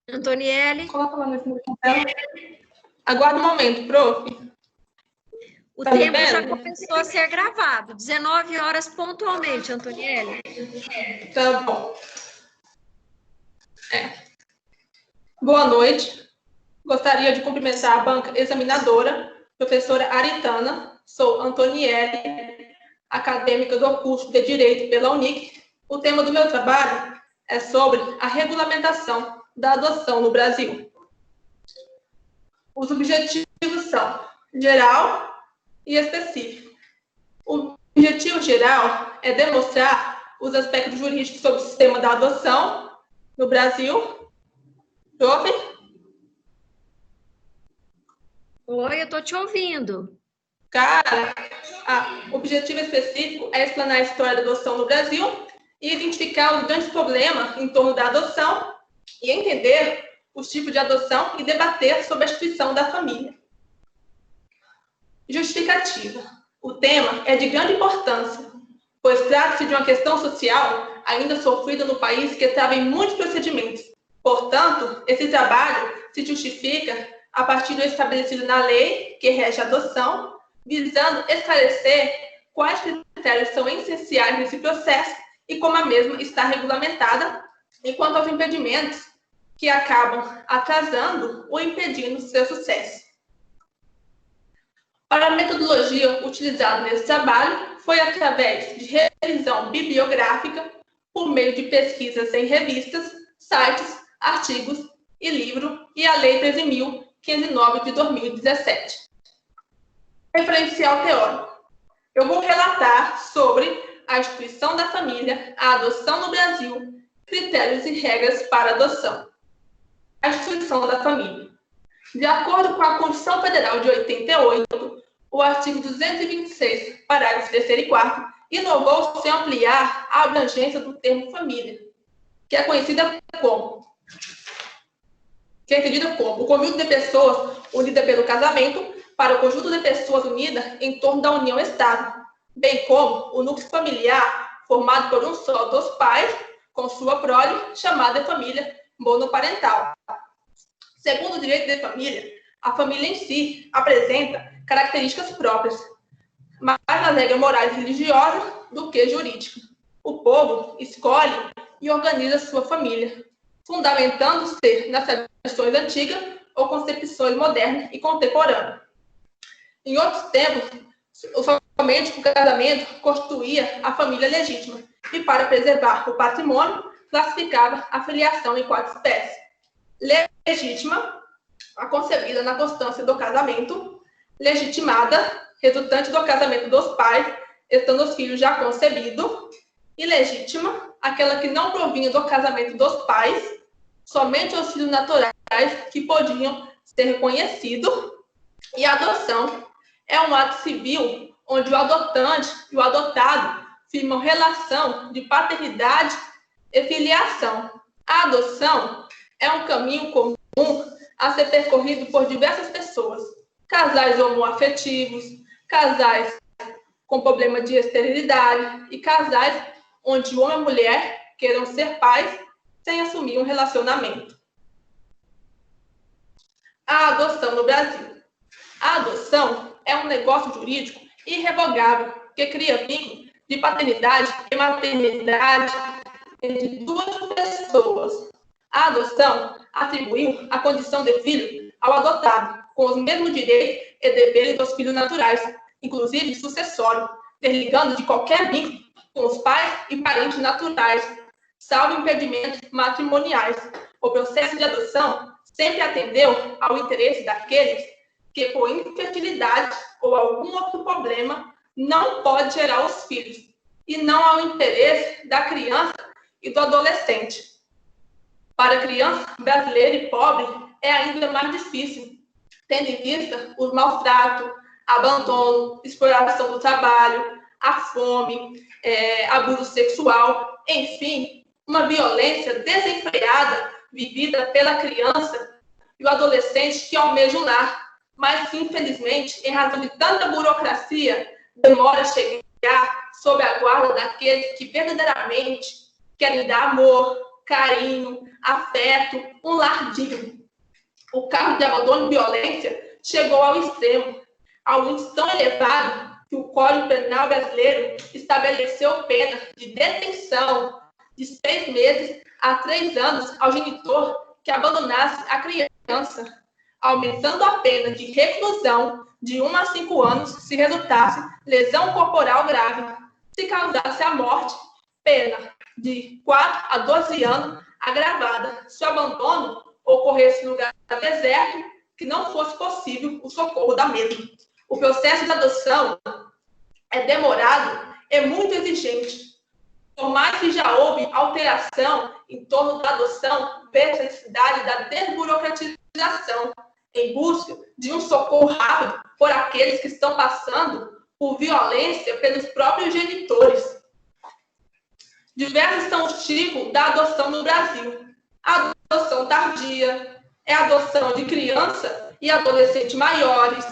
Antoniele. Coloca lá no fundo da tela. Aguarda um momento, prof. O tempo já começou a ser gravado. 19 horas pontualmente, Antoniele. Tá bom. Boa noite. Gostaria de cumprimentar a banca examinadora, professora Aritana. Sou Antoniele, acadêmica do curso de Direito pela UNIC. O tema do meu trabalho é sobre a regulamentação da adoção no Brasil. Os objetivos são geral e específico. O objetivo geral é demonstrar os aspectos jurídicos sobre o sistema da adoção no Brasil. Prof? Oi, eu estou te ouvindo. Cara, o objetivo específico é explanar a história da adoção no Brasil e identificar os grandes problemas em torno da adoção e entender os tipos de adoção e debater sobre a instituição da família. Justificativa. O tema é de grande importância, pois trata-se de uma questão social ainda sofrida no país que trava em muitos procedimentos. Portanto, esse trabalho se justifica a partir do estabelecido na lei que rege a adoção, visando esclarecer quais critérios são essenciais nesse processo e como a mesma está regulamentada, enquanto aos impedimentos que acabam atrasando ou impedindo seu sucesso. Para a metodologia utilizada nesse trabalho foi através de revisão bibliográfica por meio de pesquisas em revistas, sites, artigos e livro e a Lei 13.509 de 2017. Referencial teórico. Eu vou relatar sobre a instituição da família, a adoção no Brasil, critérios e regras para adoção. A instituição da família. De acordo com a Constituição Federal de 88, o artigo 226, parágrafos 3º e 4º, inovou-se ampliar a abrangência do termo família, que é entendida como o conjunto de pessoas unidas pelo casamento para o conjunto de pessoas unidas em torno da união estável, bem como o núcleo familiar formado por um só dos pais com sua prole, chamada família monoparental. Segundo o direito de família, a família em si apresenta características próprias, mais nas regras morais e religiosas do que jurídicas. O povo escolhe e organiza sua família, fundamentando-se nas tradições antigas ou concepções modernas e contemporâneas. Em outros tempos, somente o casamento constituía a família legítima e, para preservar o patrimônio, classificava a filiação em 4 espécies. Legítima, a concebida na constância do casamento; legitimada, resultante do casamento dos pais, estando os filhos já concebidos; ilegítima, aquela que não provinha do casamento dos pais, somente os filhos naturais que podiam ser reconhecidos; e a adoção é um ato civil onde o adotante e o adotado firmam relação de paternidade e filiação. A adoção é um caminho comum a ser percorrido por diversas pessoas, casais homoafetivos, casais com problema de esterilidade e casais onde o homem e a mulher queiram ser pais sem assumir um relacionamento. A adoção no Brasil. A adoção é um negócio jurídico irrevogável que cria vínculo de paternidade e maternidade entre duas pessoas. A adoção atribuiu a condição de filho ao adotado, com os mesmos direitos e deveres dos filhos naturais, inclusive sucessório, desligando de qualquer vínculo com os pais e parentes naturais, salvo impedimentos matrimoniais. O processo de adoção sempre atendeu ao interesse daqueles que, por infertilidade ou algum outro problema, não pode gerar os filhos, e não ao interesse da criança e do adolescente. Para a criança brasileira e pobre, é ainda mais difícil, tendo em vista os maus tratos, abandono, exploração do trabalho, a fome, abuso sexual, enfim, uma violência desenfreada vivida pela criança e o adolescente que almeja um lar, mas que, infelizmente, em razão de tanta burocracia, demora a chegar sob a guarda daqueles que verdadeiramente querem dar amor, carinho, afeto, um lar digno. O caso de abandono e violência chegou ao extremo, ao índice tão elevado que o Código Penal brasileiro estabeleceu pena de detenção de 6 meses a 3 anos ao genitor que abandonasse a criança, aumentando a pena de reclusão de 1 a 5 anos se resultasse lesão corporal grave, se causasse a morte, pena de 4 a 12 anos agravada, se o abandono ocorresse em lugar deserto que não fosse possível o socorro da mesma. O processo de adoção é demorado, é muito exigente. Por mais que já houve alteração em torno da adoção, vê-se a necessidade da desburocratização, em busca de um socorro rápido por aqueles que estão passando por violência pelos próprios genitores. Diversos são os tipos da adoção no Brasil. A adoção tardia, é a adoção de criança e adolescente maiores.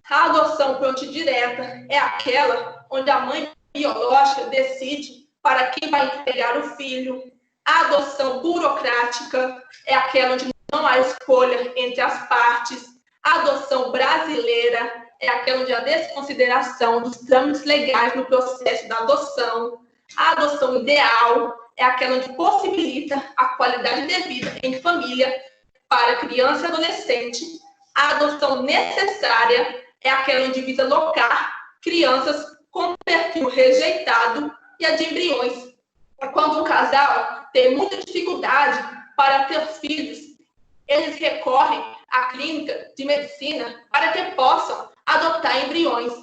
A adoção direta é aquela onde a mãe biológica decide para quem vai entregar o filho. A adoção burocrática é aquela onde não há escolha entre as partes. A adoção brasileira é aquela onde há desconsideração dos trâmites legais no processo da adoção. A adoção ideal é aquela onde possibilita a qualidade de vida em família para criança e adolescente. A adoção necessária é aquela onde visa alocar crianças com perfil rejeitado e a de embriões. Quando um casal tem muita dificuldade para ter filhos, eles recorrem à clínica de medicina para que possam adotar embriões.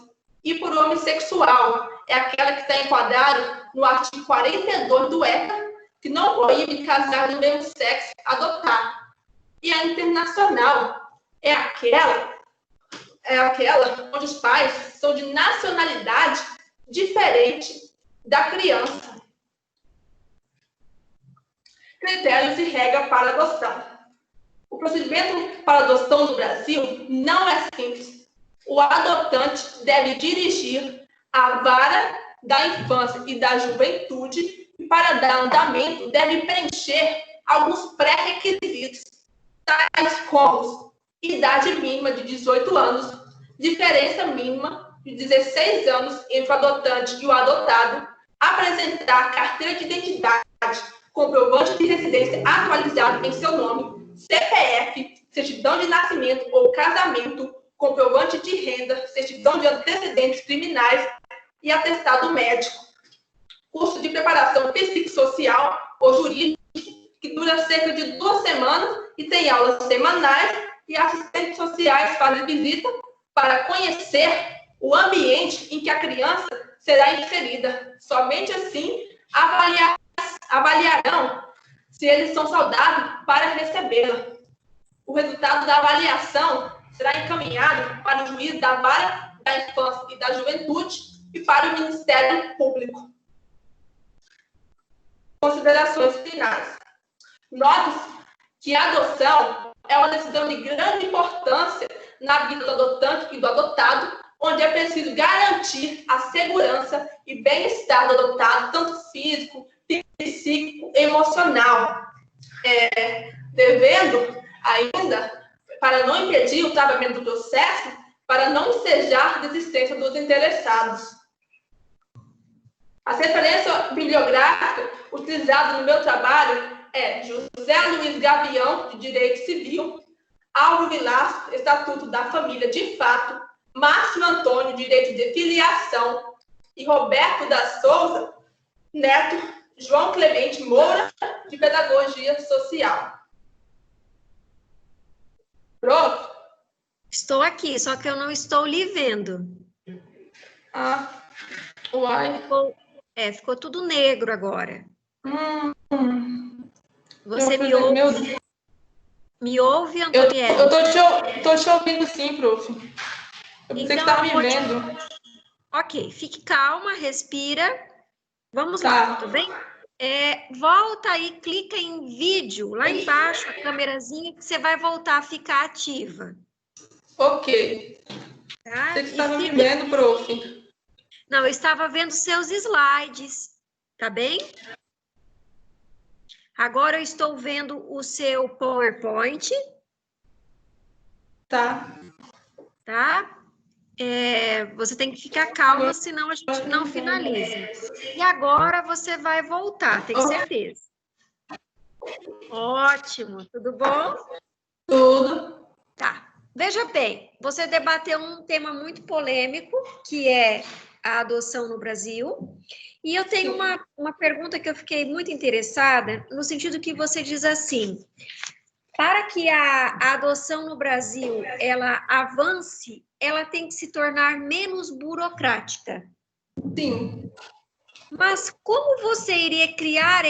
E por homossexual, é aquela que está enquadrada no artigo 42 do ECA, que não proíbe casar do mesmo sexo adotar. E a internacional é aquela onde os pais são de nacionalidade diferente da criança. Critérios e regra para adoção. O procedimento para adoção no Brasil não é simples. O adotante deve dirigir a vara da infância e da juventude e, para dar andamento, deve preencher alguns pré-requisitos, tais como idade mínima de 18 anos, diferença mínima de 16 anos entre o adotante e o adotado, apresentar carteira de identidade, comprovante de residência atualizado em seu nome, CPF, certidão de nascimento ou casamento, comprovante de renda, certidão de antecedentes criminais e atestado médico. Curso de preparação psicossocial ou jurídico, que dura cerca de 2 semanas e tem aulas semanais, e assistentes sociais fazem visita para conhecer o ambiente em que a criança será inserida. Somente assim avaliarão se eles são saudáveis para recebê-la. O resultado da avaliação será encaminhado para o juiz da vara da infância e da juventude e para o Ministério Público. Considerações finais. Note-se que a adoção é uma decisão de grande importância na vida do adotante e do adotado, onde é preciso garantir a segurança e bem-estar do adotado, tanto físico, psíquico e emocional, devendo ainda, para não impedir o travamento do processo, para não ensejar a desistência dos interessados. As referências bibliográficas utilizadas no meu trabalho é José Luiz Gavião, de Direito Civil, Álvaro Vilaço, Estatuto da Família de Fato, Márcio Antônio, Direito de Filiação, e Roberto da Souza Neto, João Clemente Moura, de Pedagogia Social. Pronto? Estou aqui, só que eu não estou lhe vendo. Uai. Ficou tudo negro agora. Você me ouve? Me ouve, Antonieta? Eu tô te ouvindo sim, prof. Eu pensei que estava me vendo. Ok, fique calma, respira. Vamos lá, tudo bem? Volta aí, clica em vídeo, lá embaixo, a câmerazinha, que você vai voltar a ficar ativa. Ok. Tá? Você estava me vendo, prof. Não, eu estava vendo seus slides, tá bem? Agora eu estou vendo o seu PowerPoint. Tá. Tá? Você tem que ficar calma, senão a gente não finaliza. E agora você vai voltar, tem certeza? Ótimo, tudo bom? Tudo. Tá. Veja bem, você debateu um tema muito polêmico, que é a adoção no Brasil. E eu tenho uma pergunta que eu fiquei muito interessada, no sentido que você diz assim: para que a adoção no Brasil ela avance, ela tem que se tornar menos burocrática. Sim. Mas como você iria criar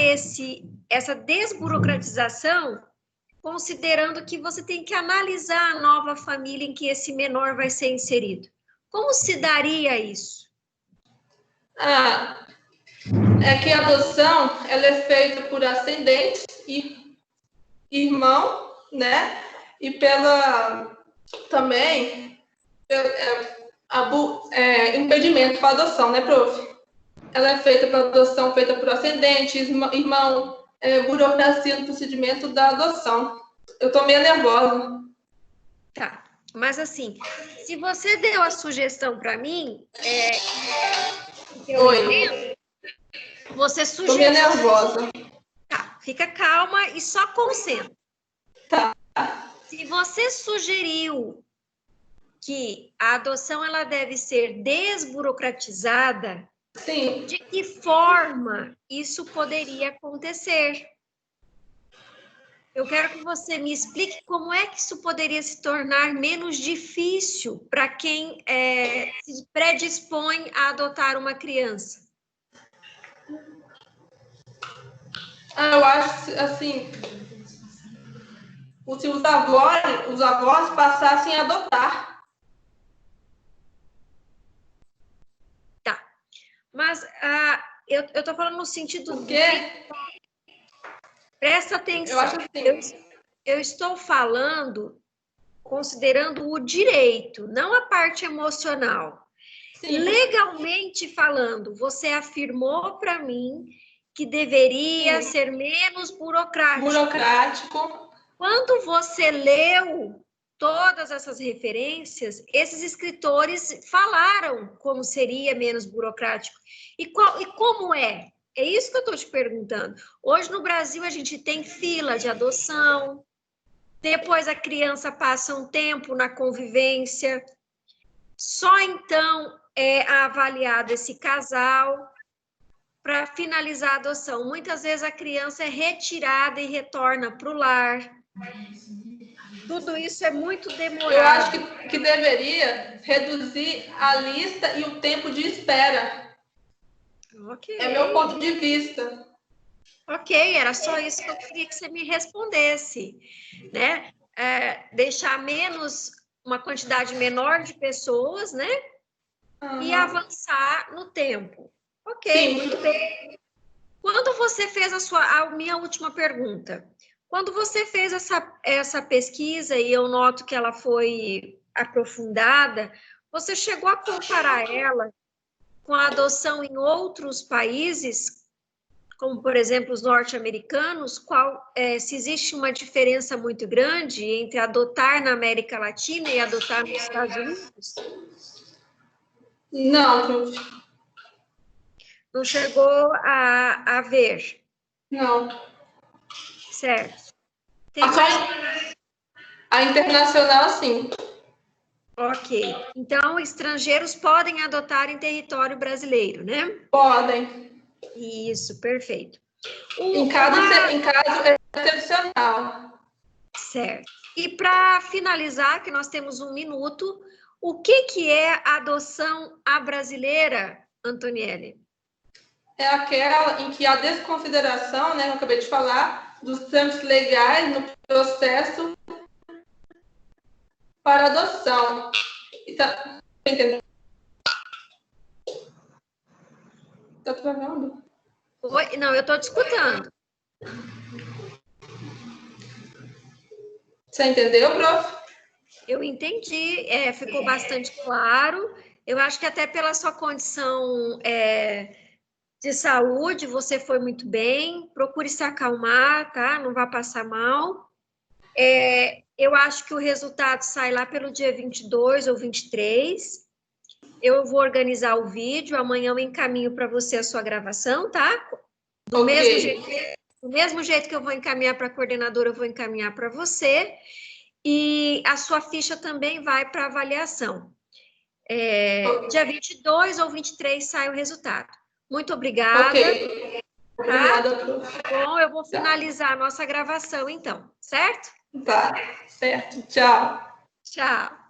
essa desburocratização, considerando que você tem que analisar a nova família em que esse menor vai ser inserido? Como se daria isso? É que a adoção ela é feita por ascendentes e irmão, né? E pela também impedimento para adoção, né, prof? Ela é feita para adoção, feita por ascendente, irmão, burocracia no procedimento da adoção. Eu tô meio nervosa. Tá, mas assim, se você deu a sugestão para mim, Oi. Você sugeriu. Tô meio nervosa. Tá, fica calma e só concentra. Tá. Se você sugeriu que a adoção ela deve ser desburocratizada, Sim. de que forma isso poderia acontecer? Eu quero que você me explique como é que isso poderia se tornar menos difícil para quem se predispõe a adotar uma criança. Eu acho assim, se os avós passassem a adotar. Tá. Mas eu estou falando no sentido Por quê? Presta atenção. Eu acho assim. Eu estou falando considerando o direito, não a parte emocional. Sim. Legalmente falando, você afirmou para mim que deveria ser menos burocrático. Quando você leu todas essas referências, esses escritores falaram como seria menos burocrático. E como é? É isso que eu estou te perguntando. Hoje no Brasil a gente tem fila de adoção, depois a criança passa um tempo na convivência, só então é avaliado esse casal para finalizar a adoção. Muitas vezes a criança é retirada e retorna para o lar. Tudo isso é muito demorado. Eu acho que deveria reduzir a lista e o tempo de espera. Ok. É meu ponto de vista. Ok, era só isso que eu queria que você me respondesse, né? Deixar uma quantidade menor de pessoas, né? E avançar no tempo. Ok, sim. Muito bem. Quando você fez a minha última pergunta, quando você fez essa pesquisa, e eu noto que ela foi aprofundada, você chegou a comparar ela com a adoção em outros países, como, por exemplo, os norte-americanos, se existe uma diferença muito grande entre adotar na América Latina e adotar nos Estados Unidos? Não. Não chegou a ver? Não. Certo. A internacional, sim. Ok. Então, estrangeiros podem adotar em território brasileiro, né? Podem. Isso, perfeito. Em caso excepcional. Certo. E para finalizar, que nós temos 1 minuto, o que é a adoção à brasileira, Antonielli? É aquela em que a desconsideração, né, que eu acabei de falar, dos trâmites legais no processo para adoção. Tá entendendo? Tá travando? Oi? Não, eu estou te escutando. Você entendeu, prof? Eu entendi, ficou bastante claro. Eu acho que até pela sua condição de saúde, você foi muito bem, procure se acalmar, tá? Não vá passar mal. Eu acho que o resultado sai lá pelo dia 22 ou 23. Eu vou organizar o vídeo, amanhã eu encaminho para você a sua gravação, tá? Do mesmo jeito que eu vou encaminhar para a coordenadora, eu vou encaminhar para você. E a sua ficha também vai para avaliação. Dia 22 ou 23 sai o resultado. Muito obrigada. Ok. Obrigada. Tá? Bom, eu vou finalizar a nossa gravação, então, certo? Tá, certo. Tchau. Tchau.